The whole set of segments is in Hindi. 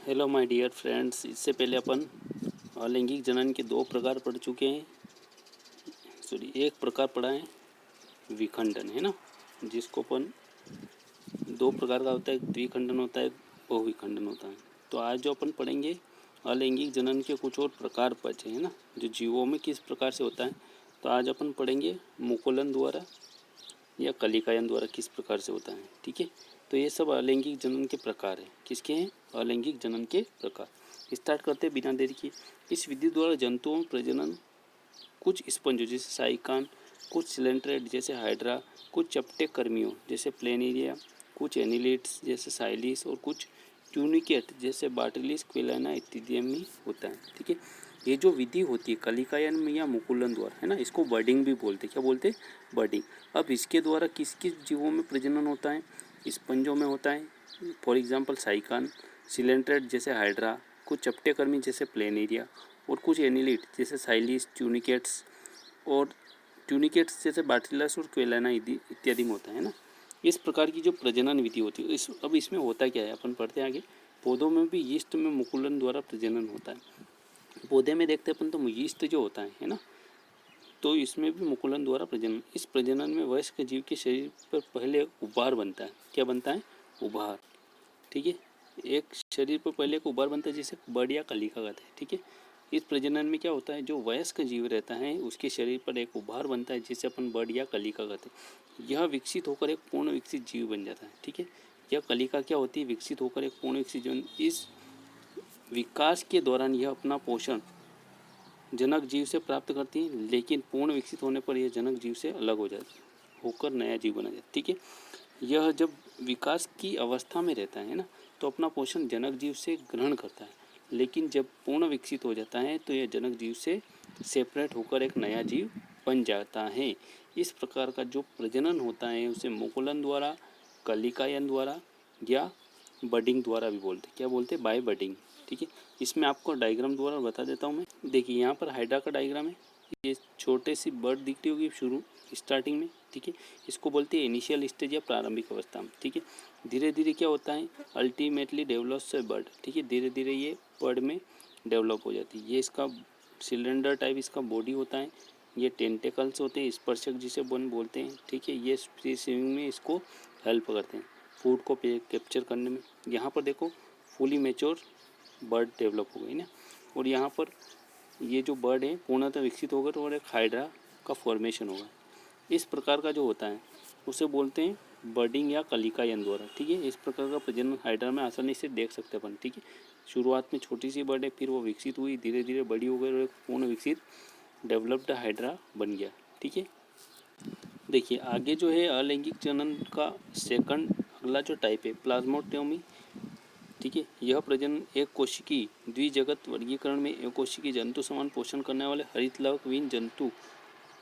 हेलो माय डियर फ्रेंड्स, इससे पहले अपन अलैंगिक जनन के दो प्रकार पढ़ चुके हैं। एक प्रकार पढ़ा है विखंडन, है ना, जिसको अपन दो प्रकार का होता है, एक द्विखंडन होता है, एक बहुविखंडन होता है। तो आज जो अपन पढ़ेंगे अलैंगिक जनन के कुछ और प्रकार बचे हैं ना, जो जीवों में किस प्रकार से होता है। तो आज अपन पढ़ेंगे मुकुलन द्वारा या कलिकायन द्वारा किस प्रकार से होता है। ठीक है, तो ये सब अलैंगिक जनन के प्रकार हैं। किसके हैं? अलैंगिक जनन के प्रकार। स्टार्ट करते हैं बिना देरी के। इस विधि द्वारा जंतुओं में प्रजनन कुछ स्पंजों जैसे साइकान, कुछ सिलेंट्रेट जैसे हाइड्रा, कुछ चपटे कर्मियों जैसे प्लेनेरिया, कुछ एनिलिड्स जैसे साइलिस और कुछ ट्यूनिकेट जैसे बार्टिलिस क्विलाना इत्यादि में होता है। ठीक है, ये जो विधि होती है कलिकायन में या मुकुलन द्वारा, है ना, इसको बर्डिंग भी बोलते हैं। क्या बोलते हैं? बर्डिंग। अब इसके द्वारा किस किस जीवों में प्रजनन होता है? स्पंजों में होता है, फॉर एग्जांपल साइकान, सिलेंट्रेट जैसे हाइड्रा, कुछ चपटे कर्मी जैसे प्लेनेरिया और कुछ एनिलिड जैसे साइलिस, ट्यूनिकेट्स और ट्यूनिकेट्स जैसे बार्टिलस और क्वेलाना इत्यादि में होता है ना। इस प्रकार की जो प्रजनन विधि होती है, अब इसमें होता क्या है अपन पढ़ते हैं आगे। पौधों में भी यीस्ट में मुकुलन द्वारा प्रजनन होता है। पौधे में देखते हैं अपन तो यीस्ट जो होता है ना, तो इसमें भी मुकुलन द्वारा प्रजनन। इस प्रजनन में वयस्क जीव के शरीर पर पहले उभार बनता है। क्या बनता है? उभार। ठीक है, एक शरीर पर पहले एक उभार बनता है जिसे बर्ड या कलिका कहते हैं। ठीक है, इस प्रजनन में क्या होता है, जो वयस्क जीव रहता है उसके शरीर पर एक उभार बनता है जिसे अपन बर्ड या कलिका कहते हैं। यह विकसित होकर एक पूर्ण विकसित जीव बन जाता है। ठीक है, यह कलिका क्या होती है? विकसित होकर एक पूर्ण विकसित जीव। इस विकास के दौरान यह अपना पोषण जनक जीव से प्राप्त करती है, लेकिन पूर्ण विकसित होने पर यह जनक जीव से अलग हो जाती है, होकर नया जीव बना जाता है। ठीक है, यह जब विकास की अवस्था में रहता है ना, तो अपना पोषण जनक जीव से ग्रहण करता है, लेकिन जब पूर्ण विकसित हो जाता है तो यह जनक जीव से सेपरेट होकर एक नया जीव बन जाता है। इस प्रकार का जो प्रजनन होता है उसे मुकुलन द्वारा, कलिकायन द्वारा या बडिंग द्वारा भी बोलते हैं। क्या बोलते हैं? By budding. ठीक है, इसमें आपको डायग्राम द्वारा बता देता हूँ मैं। देखिए यहाँ पर हाइड्रा का डायग्राम है। ये छोटे सी बर्ड दिखती होगी शुरू स्टार्टिंग में। ठीक है, इसको बोलते हैं इनिशियल स्टेज या प्रारंभिक अवस्था में। ठीक है, धीरे धीरे क्या होता है, अल्टीमेटली डेवलप्स ए बर्ड। ठीक है, धीरे धीरे ये बर्ड में डेवलप हो जाती है। ये इसका सिलेंडर टाइप इसका बॉडी होता है, ये टेंटेकल्स होते हैं, स्पर्शक जिसे वन बोलते हैं। ठीक है, ये फ्री स्विमिंग में इसको हेल्प करते हैं, फूड को कैप्चर करने में। यहाँ पर देखो फुली मेच्योर बर्ड डेवलप हो गई ना, और यहाँ पर ये जो बर्ड है पूर्णतः विकसित होकर और एक हाइड्रा का फॉर्मेशन होगा। इस प्रकार का जो होता है उसे बोलते हैं बर्डिंग या कलिकायन द्वारा। ठीक है, इस प्रकार का प्रजनन हाइड्रा में आसानी से देख सकते हैं अपन। ठीक है, शुरुआत में छोटी सी बर्ड है, फिर वो विकसित हुई, धीरे धीरे बड़ी हो गई और एक पूर्ण विकसित डेवलप्ड हाइड्रा बन गया। ठीक है, देखिए आगे जो है अलैंगिक जनन का सेकंड अगला जो टाइप है प्लाज्मोटोमी। ठीक है, यह प्रजनन एक कोशिकी द्विजगत वर्गीकरण में एक कोशिकी जंतु समान पोषण करने वाले हरित लवक विहीन जंतु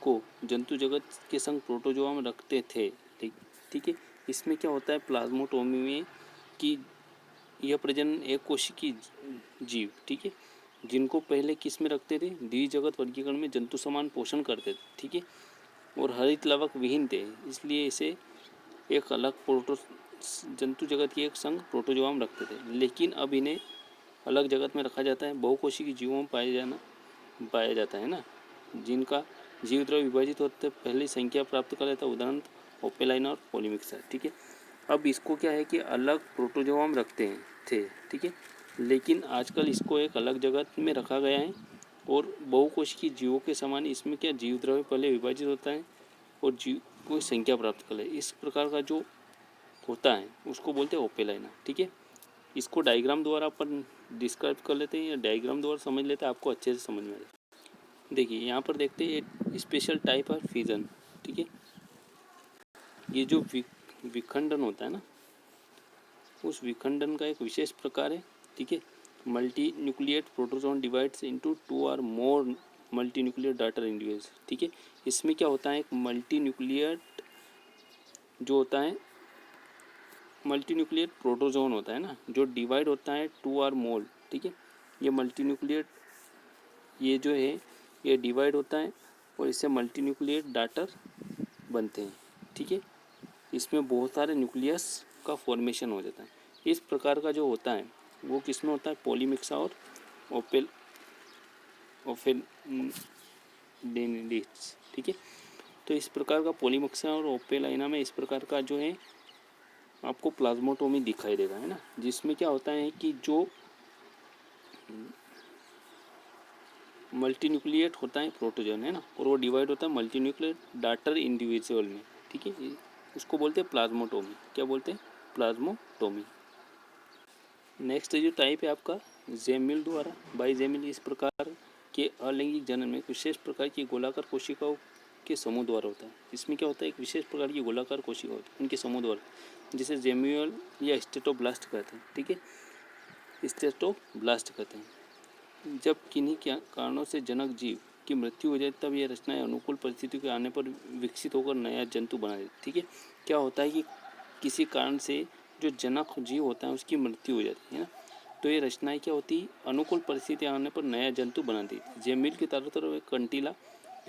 को जंतु जगत के संग प्रोटोजोआ में रखते थे। ठीक है, इसमें क्या होता है प्लाज्मोटोमी में कि यह प्रजनन एक कोशिकी जीव, ठीक है, जिनको पहले किस में रखते थे? द्विजगत वर्गीकरण में जंतु समान पोषण करते थे। ठीक है, और हरित लवक विहीन थे, इसलिए इसे एक अलग प्रोटो जंतु जगत की एक संघ प्रोटोजोआ में रखते थे। लेकिन अब इन्हें अलग जगत में रखा जाता है, बहुकोशिकीय जीवों में पाया जाता है ना, जिनका जीव द्रव्य विभाजित होते पहले संख्या प्राप्त कर लेता है, उदाहरण ओपेलाइन और पोलीमिक्सा। ठीक है, अब इसको क्या है कि अलग प्रोटोजोआ में रखते हैं थे। ठीक है, लेकिन आजकल इसको एक अलग जगत में रखा गया है और बहुकोशिकीय जीवों के समान इसमें क्या जीव द्रव्य पहले विभाजित होता है और जीव को संख्या प्राप्त कर ले। इस प्रकार का जो होता है उसको बोलते हैं ओपेलाइना। ठीक है, इसको डायग्राम द्वारा अपन डिस्क्राइब कर लेते हैं या डायग्राम द्वारा समझ लेते हैं, आपको अच्छे से समझ में आ जाए। देखिए यहाँ पर देखते हैं स्पेशल टाइप ऑफ फ्यूजन। ठीक है, ये जो विखंडन होता है ना, उस विखंडन का एक विशेष प्रकार है। ठीक है, multi nucleate protozoan divides into 2 और मोर मल्टी न्यूक्लिएट डॉटर इंडिविजुअल्स। ठीक है, इसमें क्या होता है, एक मल्टी न्यूक्लिएट जो होता है मल्टी न्यूक्लिएट प्रोटोजोन होता है ना, जो डिवाइड होता है 2 और मोर। ठीक है, ये मल्टी न्यूक्लिएट ये जो है ये डिवाइड होता है और इससे मल्टी न्यूक्लिएट डॉटर बनते हैं। ठीक है, इसमें बहुत सारे न्यूक्लियस का फॉर्मेशन हो जाता है। इस प्रकार का जो होता है वो किस में होता है, पॉलीमिक्सा और ओपेलिडेनिडिस, ठीक है। तो इस प्रकार का पॉलीमिक्सा और ओपेलाइना में इस प्रकार का जो है आपको प्लाज्मोटोमी दिखाई देगा, है ना, जिसमें क्या होता है कि जो मल्टीन्यूक्लिएट होता है प्रोटोजोन, है ना, और वो डिवाइड होता है मल्टीन्यूक्लिएट डाटर इंडिविजुअल में, ठीक है। उसको बोलते हैं प्लाज्मोटोमी। क्या बोलते हैं, प्लाज्मोटोमी। नेक्स्ट जो टाइप है आपका जेमिल द्वारा बाइजेमिल, इस प्रकार के अलैंगिक जनन में विशेष प्रकार की गोलाकार कोशिकाओं के समूह द्वारा होता है। इसमें क्या होता है, एक विशेष प्रकार की गोलाकार कोशिका होती है, उनके समूह द्वारा, जिसे जेम्यूल या स्टेटोब्लास्ट कहते हैं, ठीक है, स्टेटोब्लास्ट कहते हैं। जब किन्हीं कारणों से जनक जीव की मृत्यु हो जाए तब यह रचनाएं अनुकूल परिस्थितियों के आने पर विकसित होकर नया जंतु बना देती, ठीक है। क्या होता है कि किसी कारण से जो जनक जीव होता है उसकी मृत्यु हो जाती है ना, तो ये रचनाएं क्या होती है, अनुकूल परिस्थिति आने पर नया जंतु बना देती है। जेमिल के चारों तरफ एक कंटीला,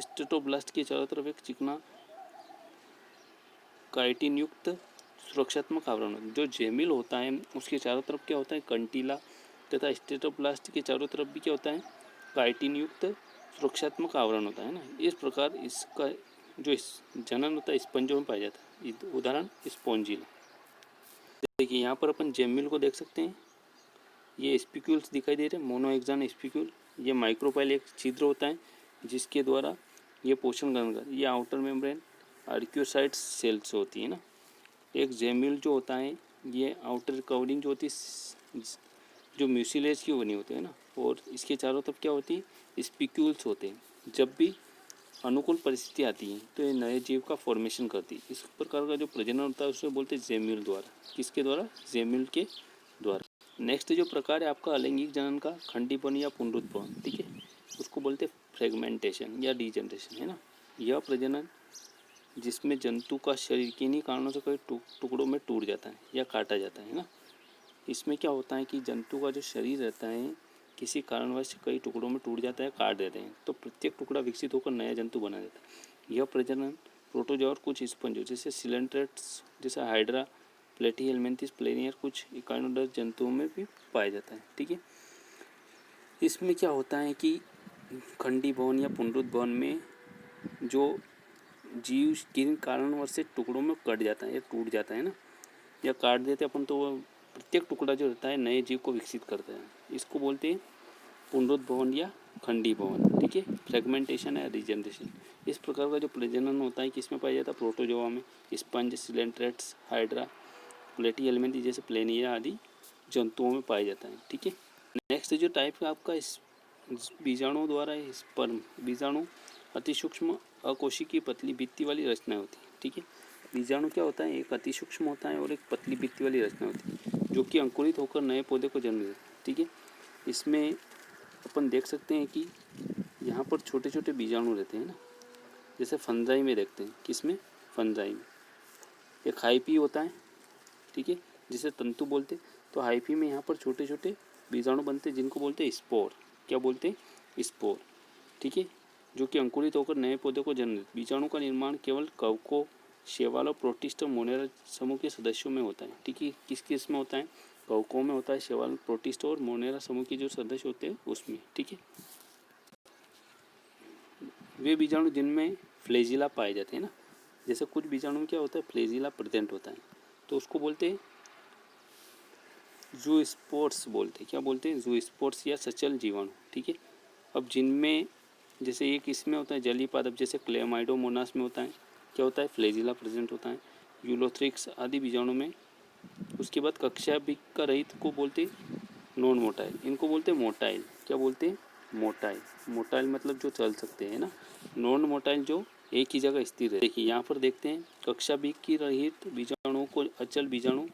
स्टेटोब्लास्ट के चारों तरफ एक चिकना काइटिन युक्त सुरक्षात्मक आवरण होता है। जो जेमिल होता है उसके चारों तरफ क्या होता है, कंटीला, तथा स्टेटोब्लास्ट के चारों तरफ भी क्या होता है, काइटिन युक्त सुरक्षात्मक आवरण होता है ना। इस प्रकार इसका जो जनन होता है स्पंजों में पाया जाता है। उदाहरण स्पॉन्जिला। देखिए यहाँ पर अपन जेमिल को देख सकते हैं, ये स्पिक्यूल्स दिखाई दे रहे हैं, मोनोएक्सॉन स्पिक्यूल। ये माइक्रोपाइल एक छिद्र होता है जिसके द्वारा ये पोषण ग्रहण कर, ये आउटर मेम्ब्रेन आर्क्योसाइट्स सेल्स होती है ना। एक जेमिल जो होता है ये आउटर कवरिंग जो होती है जो म्यूसिलेज की बनी होती है ना, और इसके चारों तरफ क्या होती है, स्पिक्यूल्स होते हैं। जब भी अनुकूल परिस्थिति आती है तो ये नए जीव का फॉर्मेशन करती है। इस प्रकार का जो प्रजनन होता है उसे बोलते हैं जेम्यूल द्वारा। किसके द्वारा, जेम्यूल के द्वारा। नेक्स्ट जो प्रकार है आपका अलैंगिक जनन का, खंडीपन या पुनरुत्पन्न, ठीक है, उसको बोलते हैं फ्रेगमेंटेशन या डीजनरेशन, है ना। यह प्रजनन जिसमें जंतु का शरीर किन्हीं कारणों से कई टुकड़ों में टूट जाता है या काटा जाता है ना। इसमें क्या होता है कि जंतु का जो शरीर रहता है किसी कारणवश कई टुकड़ों में टूट जाता है, काट देते हैं, तो प्रत्येक टुकड़ा विकसित होकर नया जंतु बना देता है। यह प्रजनन प्रोटोजोआ और कुछ स्पंजों जैसे सिलेंट्रेट्स जैसा हाइड्रा, प्लेटीहेलमिन्थस प्लेनियर, कुछ इकाइनोडर्म जंतुओं में भी पाया जाता है, ठीक है। इसमें क्या होता है कि खंडीभवन या पुनरुत्भवन में जो जीव किन कारणवश से टुकड़ों में कट जाता है या टूट जाता है ना, या काट देते अपन, तो वो प्रत्येक टुकड़ा जो रहता है नए जीव को विकसित करता है। इसको बोलते हैं पुनरुत्भवन या खंडीभवन, ठीक है, फ्रेगमेंटेशन या रीजनरेशन। इस प्रकार का जो प्रजनन होता है किसमें पाया जाता है, प्रोटोजोआ में, स्पंज, सिलेंट्रेट्स, हाइड्रा, प्लेटीहेलमिन्थस जैसे प्लेनिया आदि जंतुओं में पाया जाता है, ठीक है। नेक्स्ट जो टाइप है आपका इस बीजाणु द्वारा स्पर्म। बीजाणु अति सूक्ष्म अकोशिकीय पतली भित्ति वाली रचना होती है, ठीक है। बीजाणु क्या होता है, एक अति सूक्ष्म होता है और एक पतली भित्ति वाली रचना होती है जो कि अंकुरित होकर नए पौधे को जन्म देती है, ठीक है। इसमें अपन देख सकते हैं कि यहाँ पर छोटे छोटे बीजाणु रहते हैं ना, जैसे फंजाई में देखते हैं, किसमें, फंजाई में। एक हाइपी होता है, ठीक है, जिसे तंतु बोलते हैं। तो हाइपी में यहाँ पर छोटे छोटे बीजाणु बनते हैं जिनको बोलते हैं स्पोर। क्या बोलते हैं, स्पोर, ठीक है, जो कि अंकुरित होकर नए पौधे को जन्म देते। बीजाणु का निर्माण केवल कवकों, शैवाल और प्रोटिस्ट और मोनेरा समूह के सदस्यों में होता है, ठीक है। किस किस में होता है, कवकों में होता है, शैवाल, प्रोटिस्ट और मोनेरा समूह के जो सदस्य होते हैं उसमें, ठीक है। वे बीजाणु जिनमें फ्लैजिला पाए जाते हैं ना, जैसे कुछ बीजाणु में क्या होता है, फ्लैजिला प्रेजेंट होता है, तो उसको बोलते हैं ज़ूस्पोर्स बोलते हैं। क्या बोलते हैं, ज़ूस्पोर्स या सचल जीवाणु, ठीक है। अब जिनमें जैसे एक इसमें होता है जलीय पादप, जैसे क्लेमाइडोमोनास में होता है, क्या होता है, फ्लैजिला प्रेजेंट होता है, यूलोथ्रिक्स आदि बीजाणु में। उसके बाद कक्षा भी का रहित को बोलते हैं नॉन मोटाइल, इनको बोलते हैं मोटाइल। क्या बोलते हैं, मोटाइल। मोटाइल मतलब जो चल सकते हैं ना, नॉन मोटाइल जो एक ही जगह स्थिर है। देखिए यहाँ पर देखते हैं कक्षा भी की रहित बीजाणुओं को अचल बीजाणु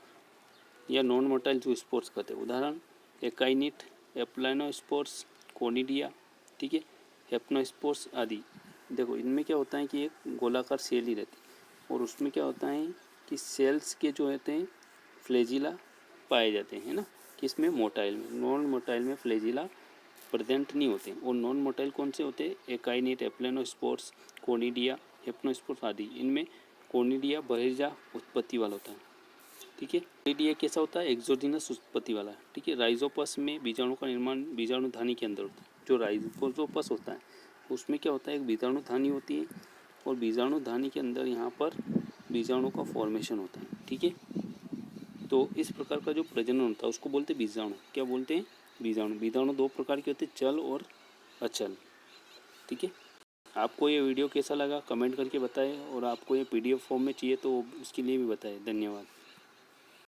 या नॉन मोटाइल ज़ूस्पोर्स कहते हैं। उदाहरण एकाइनिट, एप्लानोस्पोर्स, कोनिडिया, ठीक है, हेप्नोस्पोर्स आदि। देखो इनमें क्या होता है कि एक गोलाकार सेल ही रहती है और उसमें क्या होता है कि सेल्स के जो होते हैं फ्लैजिला पाए जाते हैं ना, किसमें, मोटाइल में। नॉन मोटाइल में फ्लैजिला प्रेजेंट नहीं होते। और नॉन मोटाइल कौन से होते हैं, एकाइनिट, एप्लानोस्पोर्स, कोनिडिया, हेप्नोस्पोर्स आदि। इनमें कोनिडिया बहिर्जा उत्पत्ति वाला होता है, ठीक है। ये कैसा होता है, एक्सोजीनस उत्पत्ति वाला, ठीक है। राइजोपस में बीजाणु का निर्माण बीजाणुधानी के अंदर होता है। जो राइजोपस होता है उसमें क्या होता है, एक बीजाणुधानी होती है और बीजाणुधानी के अंदर यहाँ पर बीजाणु का फॉर्मेशन होता है, ठीक है। तो इस प्रकार का जो प्रजनन होता है उसको बोलते हैं बीजाणु। क्या बोलते हैं, बीजाणु। बीजाणु दो प्रकार के होते हैं, चल और अचल, ठीक है। आपको ये वीडियो कैसा लगा कमेंट करके बताएं, और आपको ये PDF फॉर्म में चाहिए तो उसके लिए भी बताएं। धन्यवाद।